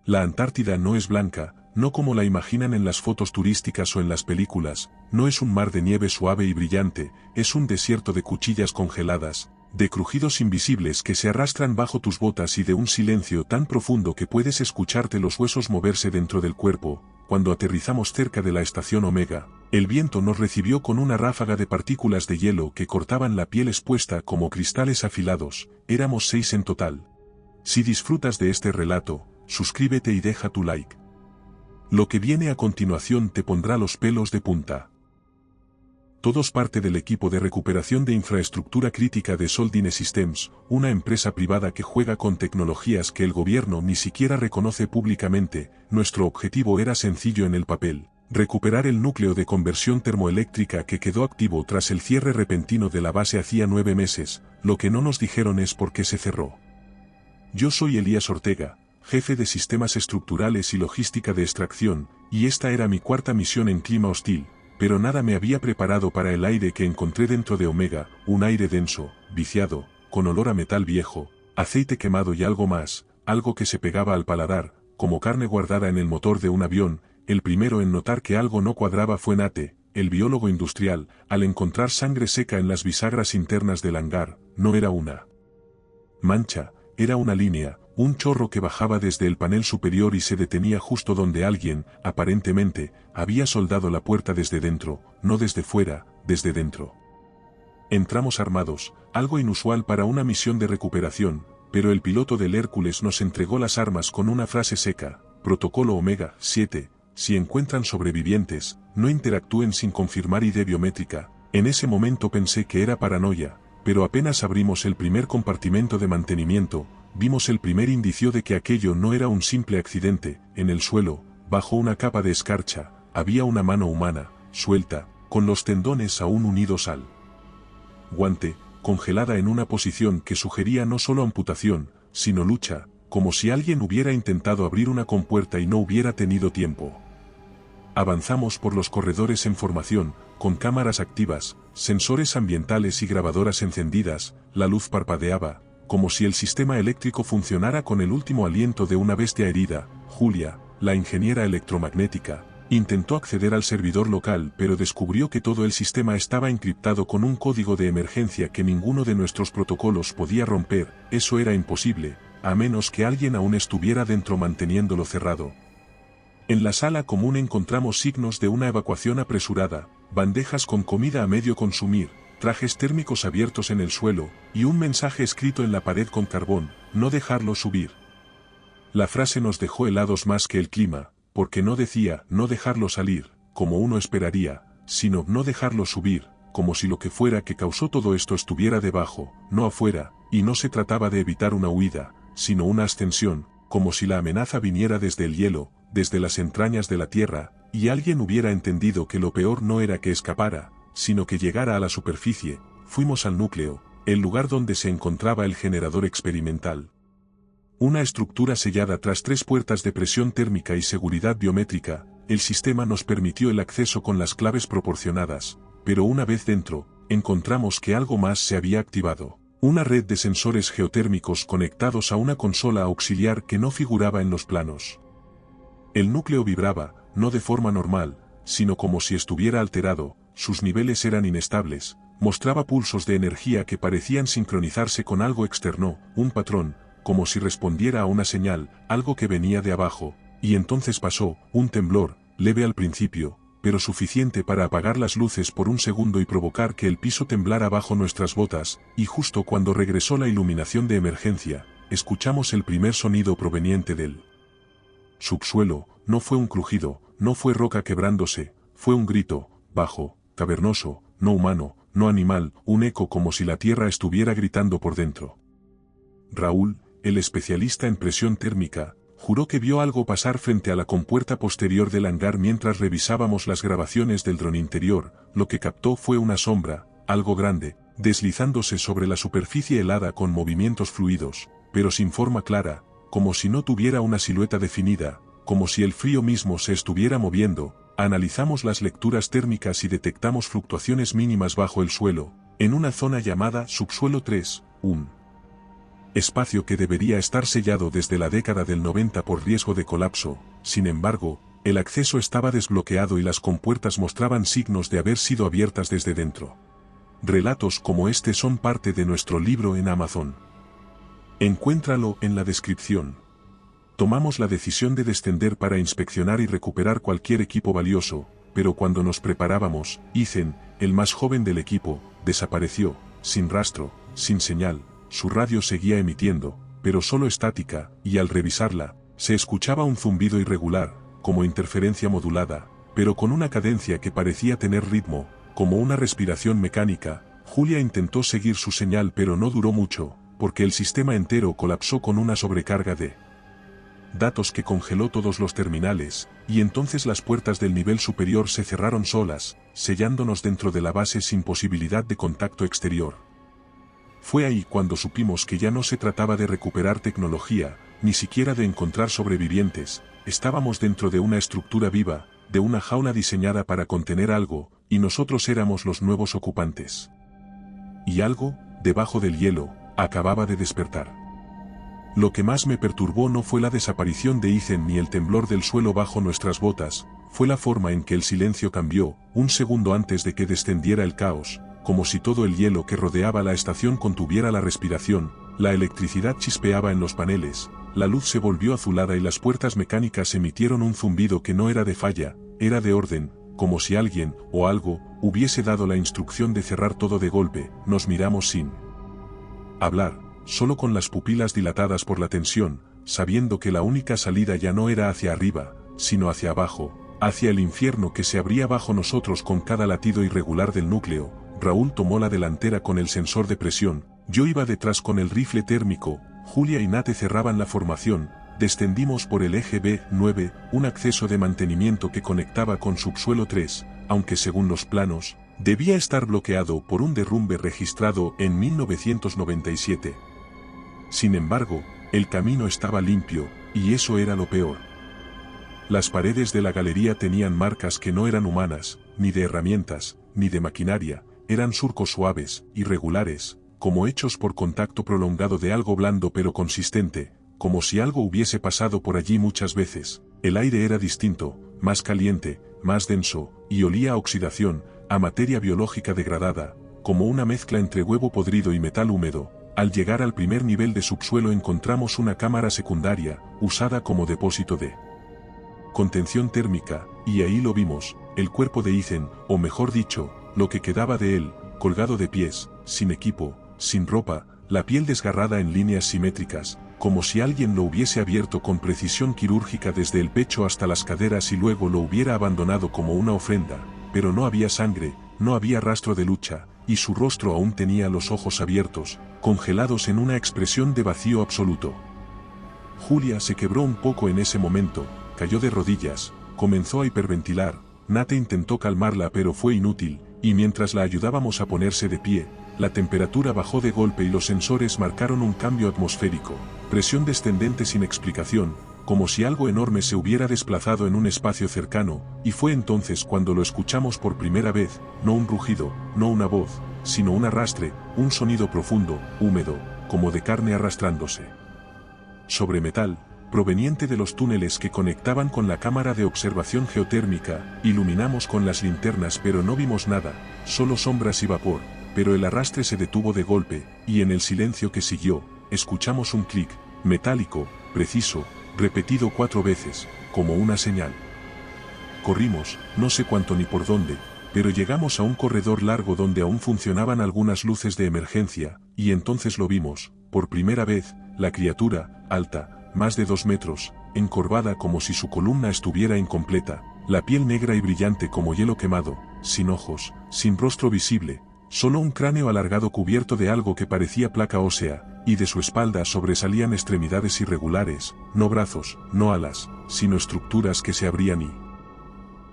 La Antártida no es blanca, no como la imaginan en las fotos turísticas o en las películas, no es un mar de nieve suave y brillante, es un desierto de cuchillas congeladas, de crujidos invisibles que se arrastran bajo tus botas y de un silencio tan profundo que puedes escucharte los huesos moverse dentro del cuerpo. Cuando aterrizamos cerca de la estación Omega, el viento nos recibió con una ráfaga de partículas de hielo que cortaban la piel expuesta como cristales afilados. Éramos 6 en total. Si disfrutas de este relato, suscríbete y deja tu like. Lo que viene a continuación te pondrá los pelos de punta. Todos parte del equipo de recuperación de infraestructura crítica de Soldine Systems, una empresa privada que juega con tecnologías que el gobierno ni siquiera reconoce públicamente. Nuestro objetivo era sencillo en el papel: recuperar el núcleo de conversión termoeléctrica que quedó activo tras el cierre repentino de la base hacía 9 meses. Lo que no nos dijeron es por qué se cerró. Yo soy Elías Ortega, jefe de sistemas estructurales y logística de extracción, y esta era mi cuarta misión en clima hostil. Pero nada me había preparado para el aire que encontré dentro de Omega, un aire denso, viciado, con olor a metal viejo, aceite quemado y algo más, algo que se pegaba al paladar, como carne guardada en el motor de un avión. El primero en notar que algo no cuadraba fue Nate, el biólogo industrial, al encontrar sangre seca en las bisagras internas del hangar. No era una mancha, era una línea, un chorro que bajaba desde el panel superior y se detenía justo donde alguien, aparentemente, había soldado la puerta desde dentro, no desde fuera, desde dentro. Entramos armados, algo inusual para una misión de recuperación, pero el piloto del Hércules nos entregó las armas con una frase seca: Protocolo Omega 7, si encuentran sobrevivientes, no interactúen sin confirmar ID biométrica. En ese momento pensé que era paranoia, pero apenas abrimos el primer compartimento de mantenimiento, vimos el primer indicio de que aquello no era un simple accidente. En el suelo, bajo una capa de escarcha, había una mano humana, suelta, con los tendones aún unidos al guante, congelada en una posición que sugería no solo amputación, sino lucha, como si alguien hubiera intentado abrir una compuerta y no hubiera tenido tiempo. Avanzamos por los corredores en formación, con cámaras activas, sensores ambientales y grabadoras encendidas. La luz parpadeaba, como si el sistema eléctrico funcionara con el último aliento de una bestia herida. Julia, la ingeniera electromagnética, intentó acceder al servidor local, pero descubrió que todo el sistema estaba encriptado con un código de emergencia que ninguno de nuestros protocolos podía romper. Eso era imposible, a menos que alguien aún estuviera dentro manteniéndolo cerrado. En la sala común encontramos signos de una evacuación apresurada, bandejas con comida a medio consumir, trajes térmicos abiertos en el suelo, y un mensaje escrito en la pared con carbón: no dejarlo subir. La frase nos dejó helados más que el clima, porque no decía no dejarlo salir, como uno esperaría, sino no dejarlo subir, como si lo que fuera que causó todo esto estuviera debajo, no afuera, y no se trataba de evitar una huida, sino una ascensión, como si la amenaza viniera desde el hielo, desde las entrañas de la tierra, y alguien hubiera entendido que lo peor no era que escapara, sino que llegara a la superficie. Fuimos al núcleo, el lugar donde se encontraba el generador experimental. Una estructura sellada tras 3 puertas de presión térmica y seguridad biométrica. El sistema nos permitió el acceso con las claves proporcionadas, pero una vez dentro, encontramos que algo más se había activado. Una red de sensores geotérmicos conectados a una consola auxiliar que no figuraba en los planos. El núcleo vibraba, no de forma normal, sino como si estuviera alterado. Sus niveles eran inestables, mostraba pulsos de energía que parecían sincronizarse con algo externo, un patrón, como si respondiera a una señal, algo que venía de abajo. Y entonces pasó, un temblor, leve al principio, pero suficiente para apagar las luces por un segundo y provocar que el piso temblara bajo nuestras botas. Y justo cuando regresó la iluminación de emergencia, escuchamos el primer sonido proveniente del subsuelo. No fue un crujido, no fue roca quebrándose, fue un grito, bajo, cavernoso, no humano, no animal, un eco como si la tierra estuviera gritando por dentro. Raúl, el especialista en presión térmica, juró que vio algo pasar frente a la compuerta posterior del hangar mientras revisábamos las grabaciones del dron interior. Lo que captó fue una sombra, algo grande, deslizándose sobre la superficie helada con movimientos fluidos, pero sin forma clara, como si no tuviera una silueta definida, como si el frío mismo se estuviera moviendo. Analizamos las lecturas térmicas y detectamos fluctuaciones mínimas bajo el suelo, en una zona llamada subsuelo 3, un espacio que debería estar sellado desde la década del 90 por riesgo de colapso. Sin embargo, el acceso estaba desbloqueado y las compuertas mostraban signos de haber sido abiertas desde dentro. Relatos como este son parte de nuestro libro en Amazon. Encuéntralo en la descripción. Tomamos la decisión de descender para inspeccionar y recuperar cualquier equipo valioso, pero cuando nos preparábamos, Ethan, el más joven del equipo, desapareció, sin rastro, sin señal. Su radio seguía emitiendo, pero solo estática, y al revisarla, se escuchaba un zumbido irregular, como interferencia modulada, pero con una cadencia que parecía tener ritmo, como una respiración mecánica. Julia intentó seguir su señal pero no duró mucho, porque el sistema entero colapsó con una sobrecarga de datos que congeló todos los terminales, y entonces las puertas del nivel superior se cerraron solas, sellándonos dentro de la base sin posibilidad de contacto exterior. Fue ahí cuando supimos que ya no se trataba de recuperar tecnología, ni siquiera de encontrar sobrevivientes. Estábamos dentro de una estructura viva, de una jaula diseñada para contener algo, y nosotros éramos los nuevos ocupantes. Y algo, debajo del hielo, acababa de despertar. Lo que más me perturbó no fue la desaparición de Ethan ni el temblor del suelo bajo nuestras botas, fue la forma en que el silencio cambió, un segundo antes de que descendiera el caos, como si todo el hielo que rodeaba la estación contuviera la respiración. La electricidad chispeaba en los paneles, la luz se volvió azulada y las puertas mecánicas emitieron un zumbido que no era de falla, era de orden, como si alguien, o algo, hubiese dado la instrucción de cerrar todo de golpe. Nos miramos sin hablar, solo con las pupilas dilatadas por la tensión, sabiendo que la única salida ya no era hacia arriba, sino hacia abajo, hacia el infierno que se abría bajo nosotros con cada latido irregular del núcleo. Raúl tomó la delantera con el sensor de presión, yo iba detrás con el rifle térmico, Julia y Nate cerraban la formación. Descendimos por el eje B9, un acceso de mantenimiento que conectaba con subsuelo 3, aunque según los planos, debía estar bloqueado por un derrumbe registrado en 1997. Sin embargo, el camino estaba limpio, y eso era lo peor. Las paredes de la galería tenían marcas que no eran humanas, ni de herramientas, ni de maquinaria, eran surcos suaves, irregulares, como hechos por contacto prolongado de algo blando pero consistente, como si algo hubiese pasado por allí muchas veces. El aire era distinto, más caliente, más denso, y olía a oxidación, a materia biológica degradada, como una mezcla entre huevo podrido y metal húmedo. Al llegar al primer nivel de subsuelo encontramos una cámara secundaria, usada como depósito de contención térmica, y ahí lo vimos, el cuerpo de Ethan, o mejor dicho, lo que quedaba de él, colgado de pies, sin equipo, sin ropa, la piel desgarrada en líneas simétricas, como si alguien lo hubiese abierto con precisión quirúrgica desde el pecho hasta las caderas y luego lo hubiera abandonado como una ofrenda, pero no había sangre, no había rastro de lucha, y su rostro aún tenía los ojos abiertos, congelados en una expresión de vacío absoluto. Julia se quebró un poco en ese momento, cayó de rodillas, comenzó a hiperventilar. Nate intentó calmarla pero fue inútil, y mientras la ayudábamos a ponerse de pie, la temperatura bajó de golpe y los sensores marcaron un cambio atmosférico, presión descendente sin explicación, como si algo enorme se hubiera desplazado en un espacio cercano, y fue entonces cuando lo escuchamos por primera vez, no un rugido, no una voz, sino un arrastre, un sonido profundo, húmedo, como de carne arrastrándose sobre metal, proveniente de los túneles que conectaban con la cámara de observación geotérmica. Iluminamos con las linternas pero no vimos nada, solo sombras y vapor, pero el arrastre se detuvo de golpe, y en el silencio que siguió, escuchamos un clic, metálico, preciso, repetido 4 veces, como una señal. Corrimos, no sé cuánto ni por dónde, pero llegamos a un corredor largo donde aún funcionaban algunas luces de emergencia, y entonces lo vimos, por primera vez, la criatura, alta, más de 2 metros, encorvada como si su columna estuviera incompleta, la piel negra y brillante como hielo quemado, sin ojos, sin rostro visible, solo un cráneo alargado cubierto de algo que parecía placa ósea, y de su espalda sobresalían extremidades irregulares, no brazos, no alas, sino estructuras que se abrían y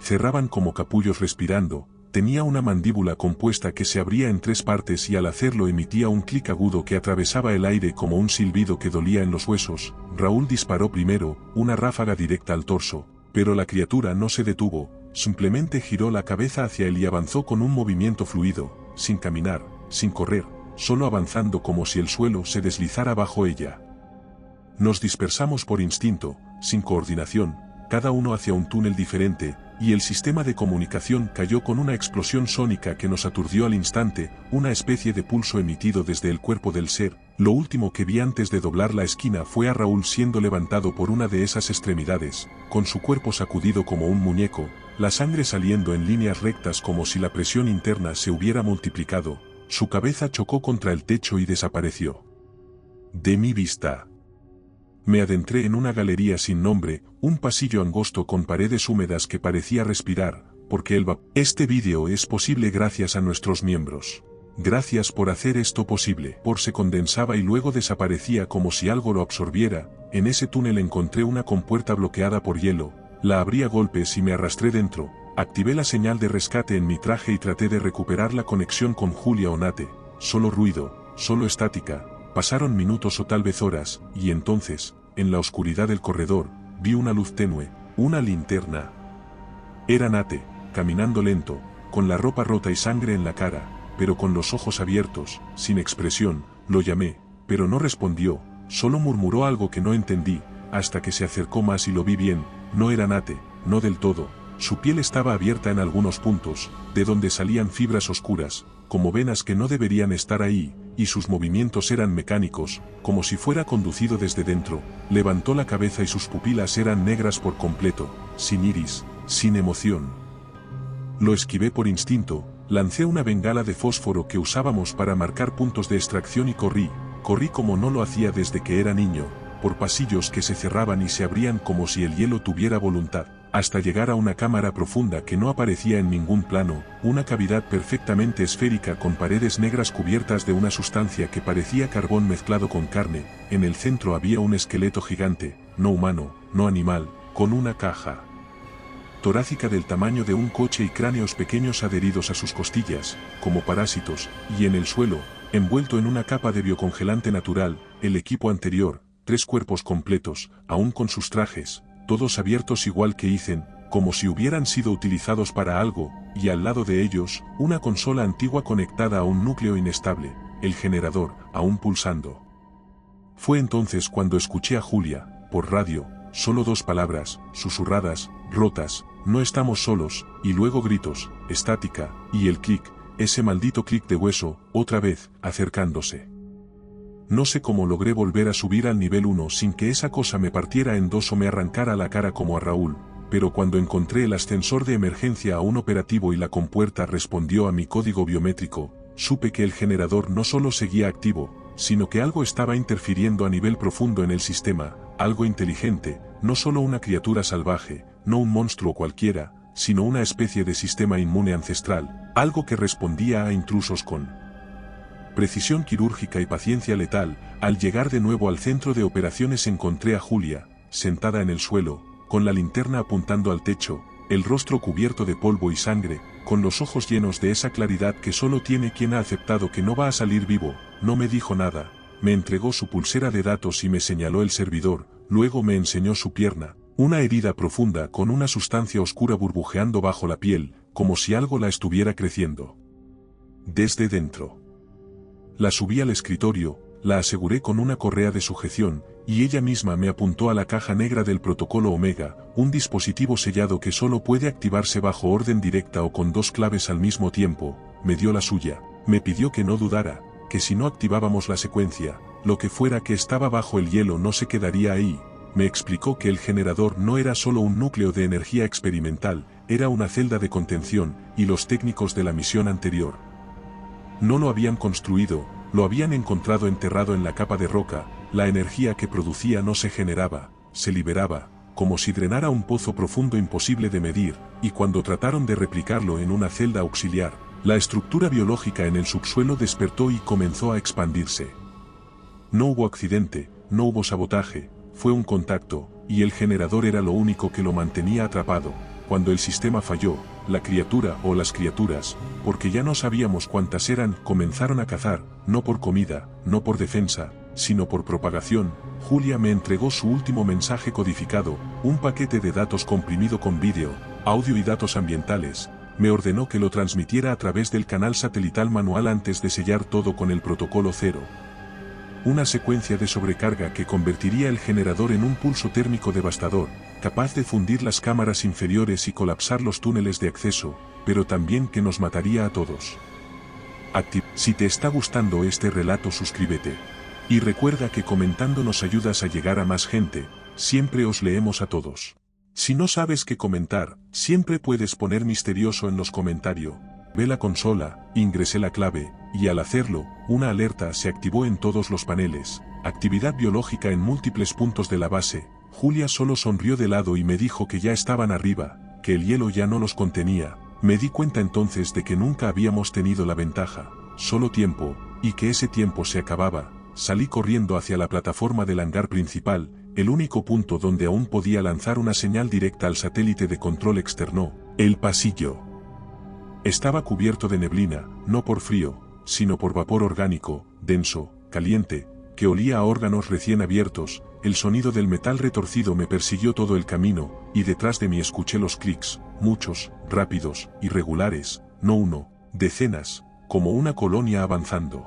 cerraban como capullos respirando. Tenía una mandíbula compuesta que se abría en 3 partes y al hacerlo emitía un clic agudo que atravesaba el aire como un silbido que dolía en los huesos. Raúl disparó primero, una ráfaga directa al torso, pero la criatura no se detuvo, simplemente giró la cabeza hacia él y avanzó con un movimiento fluido, sin caminar, sin correr, solo avanzando como si el suelo se deslizara bajo ella. Nos dispersamos por instinto, sin coordinación, cada uno hacia un túnel diferente, y el sistema de comunicación cayó con una explosión sónica que nos aturdió al instante, una especie de pulso emitido desde el cuerpo del ser. Lo último que vi antes de doblar la esquina fue a Raúl siendo levantado por una de esas extremidades, con su cuerpo sacudido como un muñeco, la sangre saliendo en líneas rectas como si la presión interna se hubiera multiplicado. Su cabeza chocó contra el techo y desapareció de mi vista. Me adentré en una galería sin nombre, un pasillo angosto con paredes húmedas que parecía respirar, porque el vapor. Este vídeo es posible gracias a nuestros miembros. Gracias por hacer esto posible. Por se condensaba y luego desaparecía como si algo lo absorbiera. En ese túnel encontré una compuerta bloqueada por hielo, la abrí a golpes y me arrastré dentro. Activé la señal de rescate en mi traje y traté de recuperar la conexión con Julia o Nate. Solo ruido, solo estática. Pasaron minutos o tal vez horas, y entonces, en la oscuridad del corredor, vi una luz tenue, una linterna. Era Nate, caminando lento, con la ropa rota y sangre en la cara, pero con los ojos abiertos, sin expresión. Lo llamé, pero no respondió, solo murmuró algo que no entendí, hasta que se acercó más y lo vi bien. No era Nate, no del todo. Su piel estaba abierta en algunos puntos, de donde salían fibras oscuras, como venas que no deberían estar ahí, y sus movimientos eran mecánicos, como si fuera conducido desde dentro. Levantó la cabeza y sus pupilas eran negras por completo, sin iris, sin emoción. Lo esquivé por instinto, lancé una bengala de fósforo que usábamos para marcar puntos de extracción y corrí como no lo hacía desde que era niño, por pasillos que se cerraban y se abrían como si el hielo tuviera voluntad, hasta llegar a una cámara profunda que no aparecía en ningún plano, una cavidad perfectamente esférica con paredes negras cubiertas de una sustancia que parecía carbón mezclado con carne. En el centro había un esqueleto gigante, no humano, no animal, con una caja torácica del tamaño de un coche y cráneos pequeños adheridos a sus costillas, como parásitos, y en el suelo, envuelto en una capa de biocongelante natural, el equipo anterior, 3 cuerpos completos, aún con sus trajes, todos abiertos igual que Ethan, como si hubieran sido utilizados para algo, y al lado de ellos, una consola antigua conectada a un núcleo inestable, el generador, aún pulsando. Fue entonces cuando escuché a Julia, por radio, solo 2 palabras, susurradas, rotas: no estamos solos, y luego gritos, estática, y el clic, ese maldito clic de hueso, otra vez, acercándose. No sé cómo logré volver a subir al nivel 1 sin que esa cosa me partiera en 2 o me arrancara la cara como a Raúl, pero cuando encontré el ascensor de emergencia aún operativo y la compuerta respondió a mi código biométrico, supe que el generador no solo seguía activo, sino que algo estaba interfiriendo a nivel profundo en el sistema, algo inteligente, no solo una criatura salvaje, no un monstruo cualquiera, sino una especie de sistema inmune ancestral, algo que respondía a intrusos con precisión quirúrgica y paciencia letal. Al llegar de nuevo al centro de operaciones encontré a Julia, sentada en el suelo, con la linterna apuntando al techo, el rostro cubierto de polvo y sangre, con los ojos llenos de esa claridad que solo tiene quien ha aceptado que no va a salir vivo. No me dijo nada, me entregó su pulsera de datos y me señaló el servidor, luego me enseñó su pierna, una herida profunda con una sustancia oscura burbujeando bajo la piel, como si algo la estuviera creciendo desde dentro. La subí al escritorio, la aseguré con una correa de sujeción, y ella misma me apuntó a la caja negra del protocolo Omega, un dispositivo sellado que solo puede activarse bajo orden directa o con 2 claves al mismo tiempo. Me dio la suya, me pidió que no dudara, que si no activábamos la secuencia, lo que fuera que estaba bajo el hielo no se quedaría ahí. Me explicó que el generador no era solo un núcleo de energía experimental, era una celda de contención, y los técnicos de la misión anterior no lo habían construido, lo habían encontrado enterrado en la capa de roca. La energía que producía no se generaba, se liberaba, como si drenara un pozo profundo imposible de medir, y cuando trataron de replicarlo en una celda auxiliar, la estructura biológica en el subsuelo despertó y comenzó a expandirse. No hubo accidente, no hubo sabotaje, fue un contacto, y el generador era lo único que lo mantenía atrapado. Cuando el sistema falló, la criatura o las criaturas, porque ya no sabíamos cuántas eran, comenzaron a cazar, no por comida, no por defensa, sino por propagación. Julia me entregó su último mensaje codificado, un paquete de datos comprimido con vídeo, audio y datos ambientales, me ordenó que lo transmitiera a través del canal satelital manual antes de sellar todo con el protocolo 0. Una secuencia de sobrecarga que convertiría el generador en un pulso térmico devastador, capaz de fundir las cámaras inferiores y colapsar los túneles de acceso, pero también que nos mataría a todos. Si te está gustando este relato, suscríbete. Y recuerda que comentando nos ayudas a llegar a más gente, siempre os leemos a todos. Si no sabes qué comentar, siempre puedes poner misterioso en los comentarios. Ve la consola, ingresé la clave, y al hacerlo, una alerta se activó en todos los paneles. Actividad biológica en múltiples puntos de la base. Julia solo sonrió de lado y me dijo que ya estaban arriba, que el hielo ya no los contenía. Me di cuenta entonces de que nunca habíamos tenido la ventaja, solo tiempo, y que ese tiempo se acababa. Salí corriendo hacia la plataforma del hangar principal, el único punto donde aún podía lanzar una señal directa al satélite de control externo. El pasillo estaba cubierto de neblina, no por frío, sino por vapor orgánico, denso, caliente, que olía a órganos recién abiertos. El sonido del metal retorcido me persiguió todo el camino, y detrás de mí escuché los clics, muchos, rápidos, irregulares, no uno, decenas, como una colonia avanzando.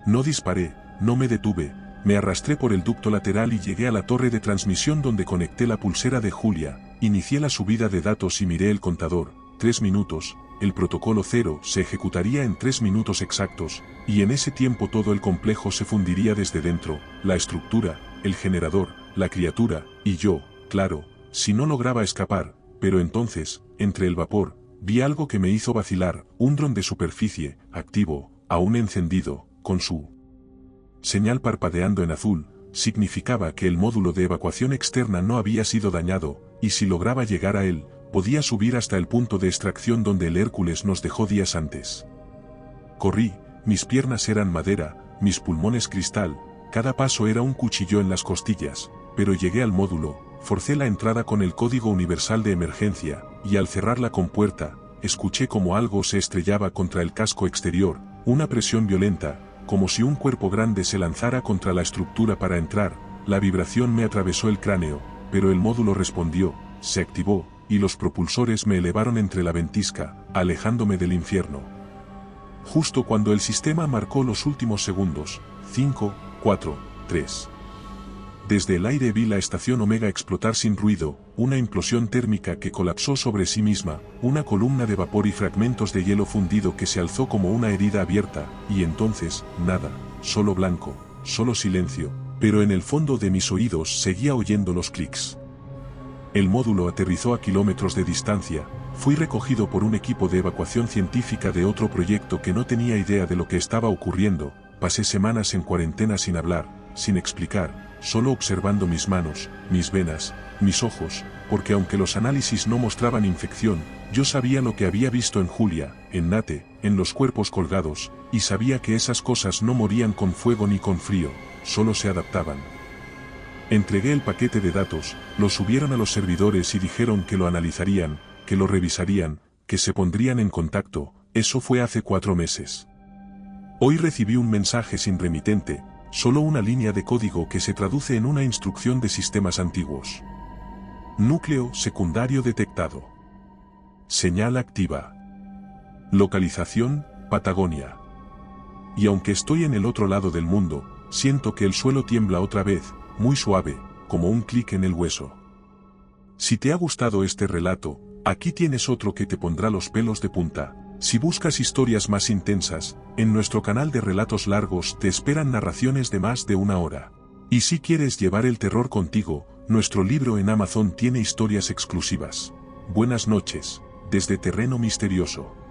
No disparé, no me detuve, me arrastré por el ducto lateral y llegué a la torre de transmisión donde conecté la pulsera de Julia, inicié la subida de datos y miré el contador. 3 minutos, el protocolo 0 se ejecutaría en 3 minutos exactos, y en ese tiempo todo el complejo se fundiría desde dentro, la estructura, el generador, la criatura, y yo, claro, si no lograba escapar, pero entonces, entre el vapor, vi algo que me hizo vacilar, un dron de superficie, activo, aún encendido, con su señal parpadeando en azul. Significaba que el módulo de evacuación externa no había sido dañado, y si lograba llegar a él, podía subir hasta el punto de extracción donde el Hércules nos dejó días antes. Corrí, mis piernas eran madera, mis pulmones cristal, cada paso era un cuchillo en las costillas, pero llegué al módulo, forcé la entrada con el código universal de emergencia, y al cerrar la compuerta, escuché como algo se estrellaba contra el casco exterior, una presión violenta, como si un cuerpo grande se lanzara contra la estructura para entrar. La vibración me atravesó el cráneo, pero el módulo respondió, se activó, y los propulsores me elevaron entre la ventisca, alejándome del infierno. Justo cuando el sistema marcó los últimos segundos, 5, 4, 3. Desde el aire vi la estación Omega explotar sin ruido, una implosión térmica que colapsó sobre sí misma, una columna de vapor y fragmentos de hielo fundido que se alzó como una herida abierta, y entonces, nada, solo blanco, solo silencio, pero en el fondo de mis oídos seguía oyendo los clics. El módulo aterrizó a kilómetros de distancia, fui recogido por un equipo de evacuación científica de otro proyecto que no tenía idea de lo que estaba ocurriendo. Pasé semanas en cuarentena sin hablar, sin explicar, solo observando mis manos, mis venas, mis ojos, porque aunque los análisis no mostraban infección, yo sabía lo que había visto en Julia, en Nate, en los cuerpos colgados, y sabía que esas cosas no morían con fuego ni con frío, solo se adaptaban. Entregué el paquete de datos, lo subieron a los servidores y dijeron que lo analizarían, que lo revisarían, que se pondrían en contacto. Eso fue hace 4 meses. Hoy recibí un mensaje sin remitente, solo una línea de código que se traduce en una instrucción de sistemas antiguos. Núcleo secundario detectado. Señal activa. Localización, Patagonia. Y aunque estoy en el otro lado del mundo, siento que el suelo tiembla otra vez, muy suave, como un clic en el hueso. Si te ha gustado este relato, aquí tienes otro que te pondrá los pelos de punta. Si buscas historias más intensas, en nuestro canal de relatos largos te esperan narraciones de más de 1 hora. Y si quieres llevar el terror contigo, nuestro libro en Amazon tiene historias exclusivas. Buenas noches, desde Terreno Misterioso.